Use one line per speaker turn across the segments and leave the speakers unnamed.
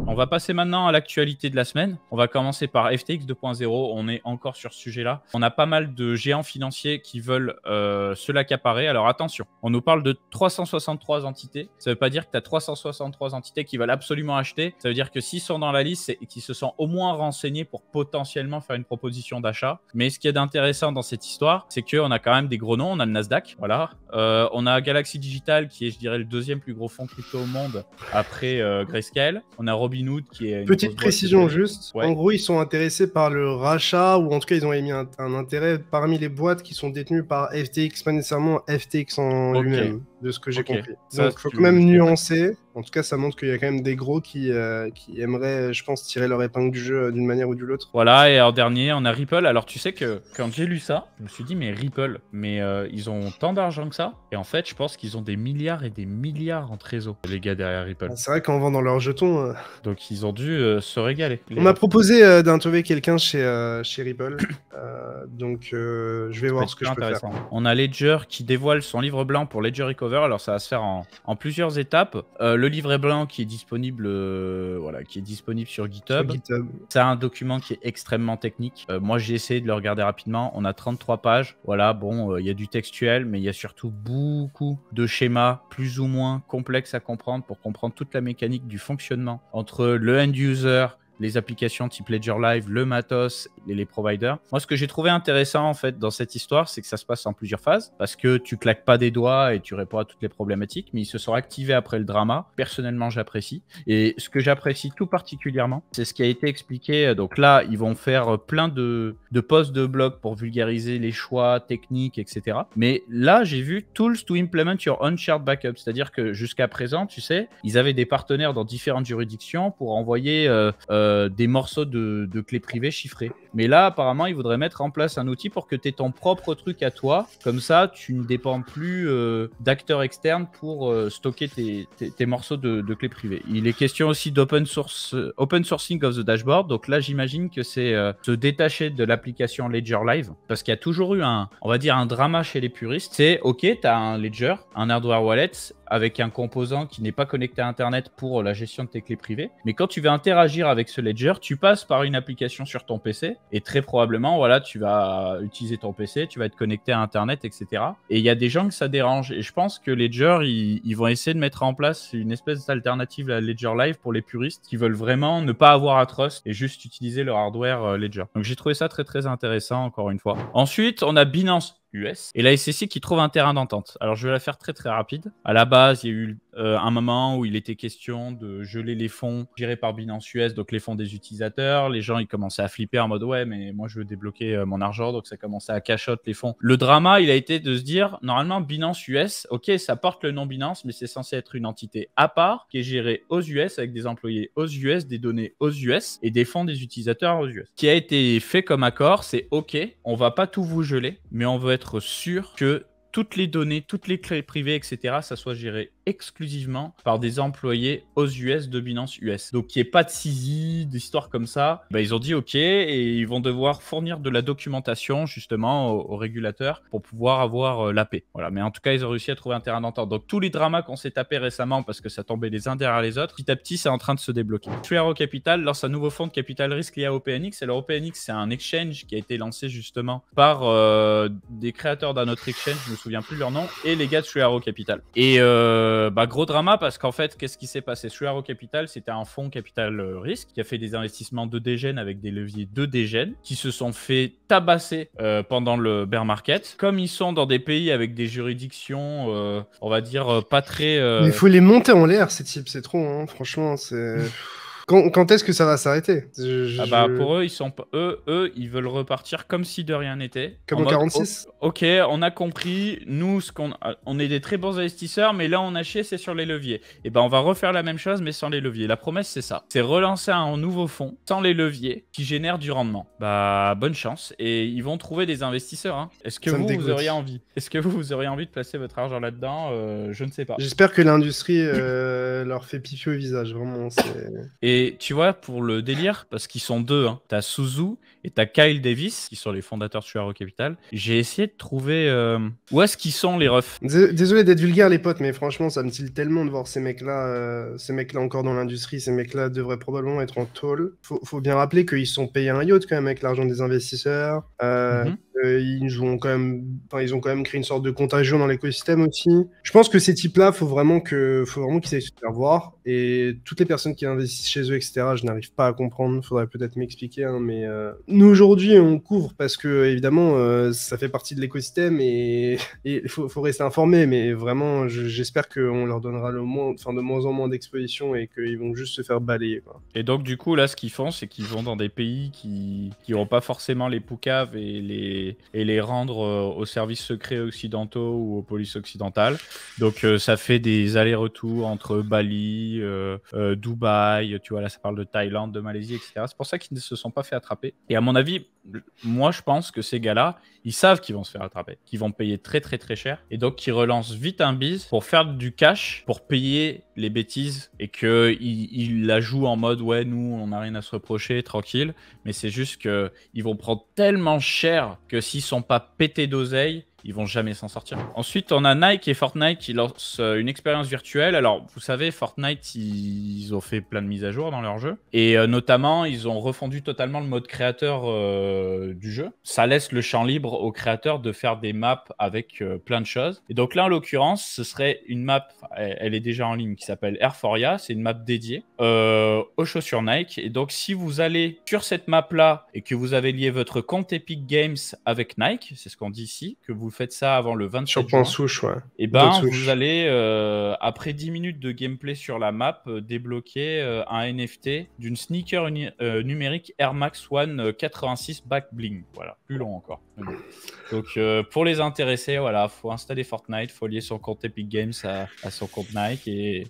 On va passer maintenant à l'actualité de la semaine. On va commencer par FTX 2.0. On est encore sur ce sujet-là. On a pas mal de géants financiers qui veulent se l'accaparer. Alors attention, on nous parle de 363 entités. Ça ne veut pas dire que tu as 363 entités qui veulent absolument acheter. Ça veut dire que s'ils sont dans la liste, c'est qu'ils se sont au moins renseignés pour potentiellement faire une proposition d'achat. Mais ce qui est d'intéressant dans cette histoire, c'est qu'on a quand même des gros noms. On a le Nasdaq, voilà. On a Galaxy Digital qui est, je dirais, le deuxième plus gros fonds crypto au monde après Grayscale. On a Robinhood qui est une
petite précision juste.
Ouais.
En gros, ils sont intéressés par le rachat, ou en tout cas, ils ont émis un intérêt parmi les boîtes qui sont détenues par FTX, pas nécessairement FTX en lui-même, de ce que j'ai compris. Donc, il faut quand même nuancer. En tout cas, ça montre qu'il y a quand même des gros qui aimeraient, je pense, tirer leur épingle du jeu d'une manière ou d'une autre.
Voilà, et en dernier, on a Ripple. Alors, tu sais que quand j'ai lu ça, je me suis dit, mais Ripple, mais ils ont tant d'argent que ça. Et en fait, je pense qu'ils ont des milliards et des milliards en trésor, les gars derrière Ripple.
C'est vrai qu'en vendant leurs jetons...
Donc, ils ont dû se régaler.
On m'a proposé d'interviewer quelqu'un chez Ripple. Donc, je vais voir ce que je peux faire.
On a Ledger qui dévoile son livre blanc pour Ledger Recover. Alors, ça va se faire en plusieurs étapes. Le livret blanc qui est disponible, sur GitHub. C'est un document qui est extrêmement technique. Moi, j'ai essayé de le regarder rapidement. On a 33 pages. Voilà, bon, il y a du textuel, mais il y a surtout beaucoup de schémas plus ou moins complexes à comprendre pour comprendre toute la mécanique du fonctionnement entre le end user, les applications type Ledger Live, le matos et les providers. Moi, ce que j'ai trouvé intéressant en fait dans cette histoire, c'est que ça se passe en plusieurs phases parce que tu claques pas des doigts et tu réponds à toutes les problématiques, mais ils se sont activés après le drama. Personnellement, j'apprécie. Et ce que j'apprécie tout particulièrement, c'est ce qui a été expliqué. Donc là, ils vont faire plein de posts de blog pour vulgariser les choix techniques, etc. Mais là, j'ai vu Tools to implement your own shared backup. C'est-à-dire que jusqu'à présent, tu sais, ils avaient des partenaires dans différentes juridictions pour envoyer des morceaux de clés privées chiffrées. Mais là, apparemment, ils voudraient mettre en place un outil pour que tu aies ton propre truc à toi. Comme ça, tu ne dépends plus d'acteurs externes pour stocker tes morceaux de clés privées. Il est question aussi open sourcing of the dashboard. Donc là, j'imagine que c'est se détacher de l'application Ledger Live. Parce qu'il y a toujours eu un drama chez les puristes. C'est, OK, tu as un Ledger, un hardware wallet, avec un composant qui n'est pas connecté à Internet pour la gestion de tes clés privées. Mais quand tu veux interagir avec ce Ledger, tu passes par une application sur ton PC et très probablement, voilà, tu vas utiliser ton PC, tu vas être connecté à Internet, etc. Et il y a des gens que ça dérange. Et je pense que Ledger, ils vont essayer de mettre en place une espèce d'alternative à Ledger Live pour les puristes qui veulent vraiment ne pas avoir à trust et juste utiliser leur hardware Ledger. Donc j'ai trouvé ça très très intéressant, encore une fois. Ensuite, on a Binance US et la SEC qui trouve un terrain d'entente. Alors je vais la faire très très rapide. À la base, il y a eu un moment où il était question de geler les fonds gérés par Binance US, donc les fonds des utilisateurs. Les gens, ils commençaient à flipper en mode ouais, mais moi je veux débloquer mon argent, donc ça commençait à cash out les fonds. Le drama, il a été de se dire normalement Binance US, ok, ça porte le nom Binance, mais c'est censé être une entité à part qui est gérée aux US avec des employés aux US, des données aux US et des fonds des utilisateurs aux US. Ce qui a été fait comme accord, c'est ok, on va pas tout vous geler, mais on veut être sûr que toutes les données, toutes les clés privées, etc., ça soit géré exclusivement par des employés aux US de Binance US. Donc, il n'y ait pas de saisie, d'histoires comme ça. Ben, ils ont dit OK et ils vont devoir fournir de la documentation justement aux régulateurs pour pouvoir avoir la paix. Voilà. Mais en tout cas, ils ont réussi à trouver un terrain d'entente. Donc, tous les dramas qu'on s'est tapés récemment parce que ça tombait les uns derrière les autres, petit à petit, c'est en train de se débloquer. Three Arrows Capital lance un nouveau fonds de capital risque lié à OPNX. Et le OPNX, c'est un exchange qui a été lancé justement par des créateurs d'un autre exchange, je me souviens plus leur nom, et les gars de Three Arrows Capital. Et gros drama parce qu'en fait, qu'est-ce qui s'est passé? Three Arrows Capital, c'était un fonds capital risque qui a fait des investissements de dégène avec des leviers de dégène qui se sont fait tabasser pendant le bear market. Comme ils sont dans des pays avec des juridictions, on va dire, pas très...
Mais il faut les monter en l'air, ces types, c'est trop, hein. Franchement, c'est... Quand est-ce que ça va s'arrêter?
Pour eux, ils veulent repartir comme si de rien n'était.
Comme en 46.
Ok, on a compris. Nous, on est des très bons investisseurs, mais là, on a chié, c'est sur les leviers. Et ben, on va refaire la même chose, mais sans les leviers. La promesse, c'est ça. C'est relancer un nouveau fonds sans les leviers qui génère du rendement. Bah, bonne chance. Et ils vont trouver des investisseurs. Hein. Est-ce que vous auriez envie? Est-ce que vous auriez envie de placer votre argent là-dedans? Je ne sais pas.
J'espère que l'industrie leur fait pipi au visage, vraiment.
Et tu vois, pour le délire, parce qu'ils sont deux, hein, t'as Suzu et t'as Kyle Davis, qui sont les fondateurs de Subaru Capital. J'ai essayé de trouver où est-ce qu'ils sont les refs.
Désolé d'être vulgaire les potes, mais franchement ça me tille tellement de voir ces mecs-là encore dans l'industrie. Ces mecs-là devraient probablement être en tôle. Faut bien rappeler qu'ils sont payés un yacht quand même avec l'argent des investisseurs. Ils ont quand même créé une sorte de contagion dans l'écosystème aussi. Je pense que ces types-là, faut vraiment qu'ils aillent se faire voir. Et toutes les personnes qui investissent chez eux, etc., je n'arrive pas à comprendre. Faudrait peut-être m'expliquer, hein, mais nous aujourd'hui, on couvre parce que évidemment, ça fait partie de l'écosystème et il faut rester informé. Mais vraiment, j'espère qu'on leur donnera de moins en moins d'exposition et qu'ils vont juste se faire balayer, quoi.
Et donc du coup, là, ce qu'ils font, c'est qu'ils vont dans des pays qui n'ont pas forcément les poucaves et les rendre aux services secrets occidentaux ou aux polices occidentales. Donc ça fait des allers-retours entre Bali, Dubaï, tu vois, là ça parle de Thaïlande, de Malaisie, etc. C'est pour ça qu'ils ne se sont pas fait attraper. Et à mon avis, moi je pense que ces gars-là, ils savent qu'ils vont se faire attraper, qu'ils vont payer très très très cher. Et donc qu'ils relancent vite un bise pour faire du cash, pour payer les bêtises et qu'ils la jouent en mode ouais, nous on n'a rien à se reprocher, tranquille. Mais c'est juste qu'ils vont prendre tellement cher que s'ils sont pas pétés d'oseille, ils vont jamais s'en sortir. Ensuite, on a Nike et Fortnite qui lancent une expérience virtuelle. Alors, vous savez, Fortnite, ils ont fait plein de mises à jour dans leur jeu. Et notamment, ils ont refondu totalement le mode créateur du jeu. Ça laisse le champ libre aux créateurs de faire des maps avec plein de choses. Et donc là, en l'occurrence, ce serait une map, elle est déjà en ligne, qui s'appelle Airforia. C'est une map dédiée aux chaussures Nike. Et donc, si vous allez sur cette map-là et que vous avez lié votre compte Epic Games avec Nike, c'est ce qu'on dit ici, que vous faites ça avant le 27
sur
juin.
Souche, ouais.
Et ben, vous allez, après 10 minutes de gameplay sur la map, débloquer un NFT d'une sneaker numérique Air Max One 86 Back Bling. Voilà, plus long encore. Donc, pour les intéressés, voilà, faut installer Fortnite, faut lier son compte Epic Games à son compte Nike et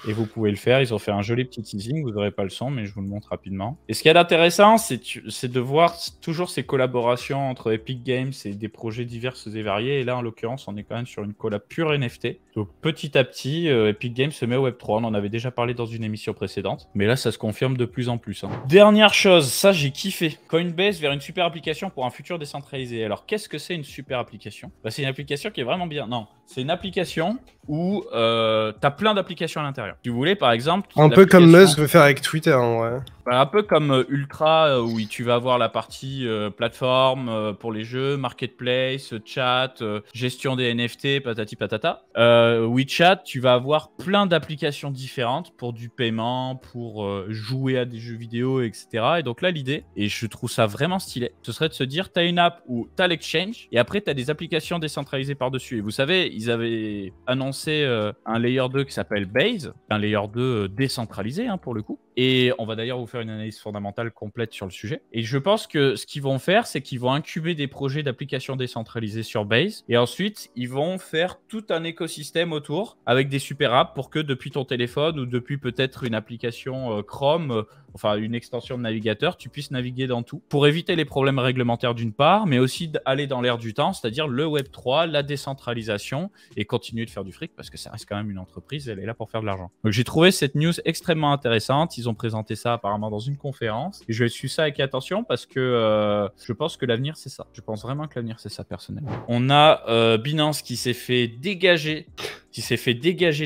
vous pouvez le faire. Ils ont fait un joli petit teasing, vous n'aurez pas le son, mais je vous le montre rapidement. Et ce qu'il y a d'intéressant, c'est de voir toujours ces collaborations entre Epic Games et des projets divers et variés. Et là, en l'occurrence, on est quand même sur une collab pure NFT. Donc, petit à petit, Epic Games se met au Web3. On en avait déjà parlé dans une émission précédente, mais là, ça se confirme de plus en plus, hein. Dernière chose, ça, j'ai kiffé. Coinbase vers une super application pour un futur décentralisé. Alors, qu'est-ce que c'est une super application? Bah, c'est une application qui est vraiment bien. Non, c'est une application où tu as plein d'applications à l'intérieur. Si vous voulez, par exemple...
Un peu comme Musk veut faire avec Twitter, en vrai.
Bah, un peu comme Ultra, où tu vas avoir la partie plateforme pour les jeux, marketplace, chat, gestion des NFT, patati patata. WeChat, tu vas avoir plein d'applications différentes pour du paiement, pour jouer à des jeux vidéo, etc. Et donc là, l'idée, et je trouve ça vraiment stylé, ce serait de se dire, tu as une app où tu as l'exchange, et après, tu as des applications décentralisées par-dessus. Et vous savez, ils avaient annoncé un layer 2 qui s'appelle Base, un layer 2 décentralisé, hein, pour le coup. Et on va d'ailleurs vous faire une analyse fondamentale complète sur le sujet. Et je pense que ce qu'ils vont faire, c'est qu'ils vont incuber des projets d'applications décentralisées sur Base. Et ensuite, ils vont faire tout un écosystème autour avec des super apps pour que depuis ton téléphone ou depuis peut-être une application Chrome, enfin une extension de navigateur, tu puisses naviguer dans tout. Pour éviter les problèmes réglementaires d'une part, mais aussi d'aller dans l'air du temps, c'est-à-dire le Web3, la décentralisation et continuer de faire du fric parce que ça reste quand même une entreprise, elle est là pour faire de l'argent. Donc j'ai trouvé cette news extrêmement intéressante. Ils ont présenté ça apparemment dans une conférence et je vais suivre ça avec attention parce que je pense que l'avenir c'est ça. Je pense vraiment que l'avenir c'est ça personnellement. On a Binance qui s'est fait dégager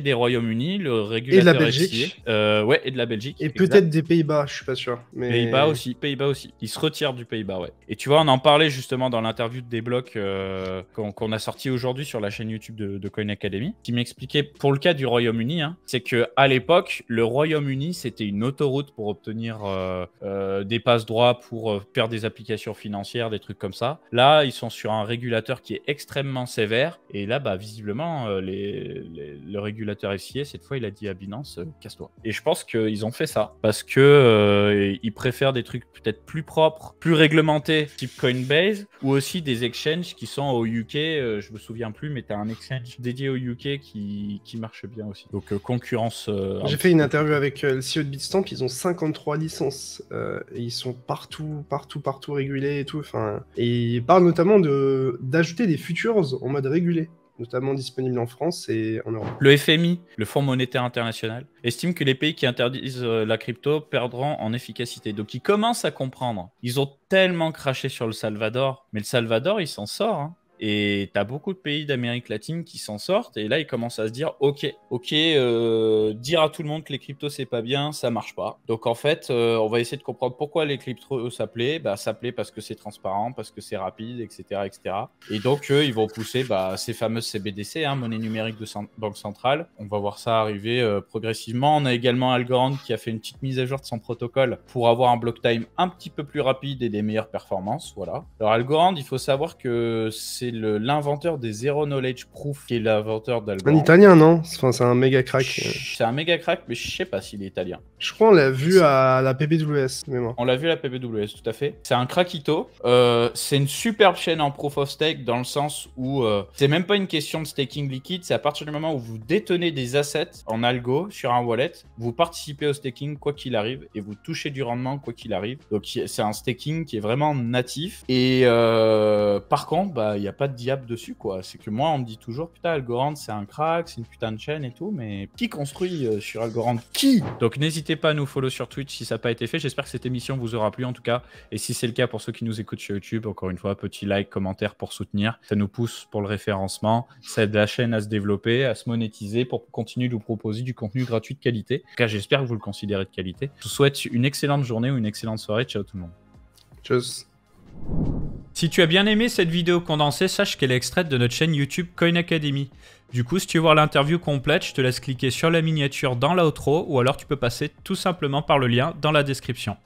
des Royaumes-Unis, le régulateur
et de la Belgique.
Ouais, et de la Belgique.
Et peut-être des Pays-Bas, je suis pas sûr. Mais...
Pays-Bas aussi. Ils se retirent du Pays-Bas, ouais. Et tu vois, on en parlait justement dans l'interview de Desblocs qu'on a sorti aujourd'hui sur la chaîne YouTube de Coin Academy, qui m'expliquait pour le cas du Royaume-Uni, hein, c'est que à l'époque, le Royaume-Uni, c'était une autoroute pour obtenir des passe-droits pour faire des applications financières, des trucs comme ça. Là, ils sont sur un régulateur qui est extrêmement sévère. Et là, bah, visiblement, le régulateur FCA, cette fois, il a dit à Binance, casse-toi. Et je pense qu'ils ont fait ça parce que ils préfèrent des trucs peut-être plus propres, plus réglementés, type Coinbase, ou aussi des exchanges qui sont au UK. Je me souviens plus, mais tu as un exchange dédié au UK qui marche bien aussi. Donc concurrence.
J'ai fait une interview avec le CEO de Bitstamp. Ils ont 53 licences et ils sont partout régulés et tout. Et ils parlent notamment d'ajouter des futures en mode régulé. notamment disponibles en France et en Europe.
Le FMI, le Fonds monétaire international, estime que les pays qui interdisent la crypto perdront en efficacité. Donc ils commencent à comprendre. Ils ont tellement craché sur le Salvador, mais le Salvador, il s'en sort, hein. Et tu as beaucoup de pays d'Amérique latine qui s'en sortent. Et là, ils commencent à se dire, ok, dire à tout le monde que les cryptos, c'est pas bien, ça marche pas. Donc en fait, on va essayer de comprendre pourquoi les cryptos s'appelaient. Ça plaît parce que c'est transparent, parce que c'est rapide, etc., etc. Et donc, ils vont pousser ces fameuses CBDC, hein, monnaie numérique de banque centrale. On va voir ça arriver progressivement. On a également Algorand qui a fait une petite mise à jour de son protocole pour avoir un block time un petit peu plus rapide et des meilleures performances. Voilà. Alors Algorand, il faut savoir que c'est l'inventeur des Zero Knowledge Proof qui est l'inventeur d'Algorand.
Un italien, non? Enfin, c'est un méga crack.
C'est un méga crack, mais je sais pas s'il est italien.
Je crois qu'on l'a vu à la PBWS, mémoire.
On l'a vu à la PBWS, tout à fait. C'est un crackito. C'est une superbe chaîne en Proof of Stake dans le sens où c'est même pas une question de staking liquide, c'est à partir du moment où vous détenez des assets en algo sur un wallet, vous participez au staking quoi qu'il arrive et vous touchez du rendement quoi qu'il arrive. Donc c'est un staking qui est vraiment natif. Et par contre, il n'y a pas de diable dessus, quoi. C'est que moi, on me dit toujours, putain, Algorand, c'est un crack, c'est une putain de chaîne et tout, mais qui construit sur Algorand? Qui? Donc n'hésitez pas à nous follow sur Twitch si ça n'a pas été fait. J'espère que cette émission vous aura plu en tout cas. Et si c'est le cas pour ceux qui nous écoutent sur YouTube, encore une fois, petit like, commentaire pour soutenir. Ça nous pousse pour le référencement. Ça aide la chaîne à se développer, à se monétiser pour continuer de vous proposer du contenu gratuit de qualité. En tout cas, j'espère que vous le considérez de qualité. Je vous souhaite une excellente journée ou une excellente soirée. Ciao tout le monde.
Tchuss.
Si tu as bien aimé cette vidéo condensée, sache qu'elle est extraite de notre chaîne YouTube Coin Academy. Du coup, si tu veux voir l'interview complète, je te laisse cliquer sur la miniature dans l'outro ou alors tu peux passer tout simplement par le lien dans la description.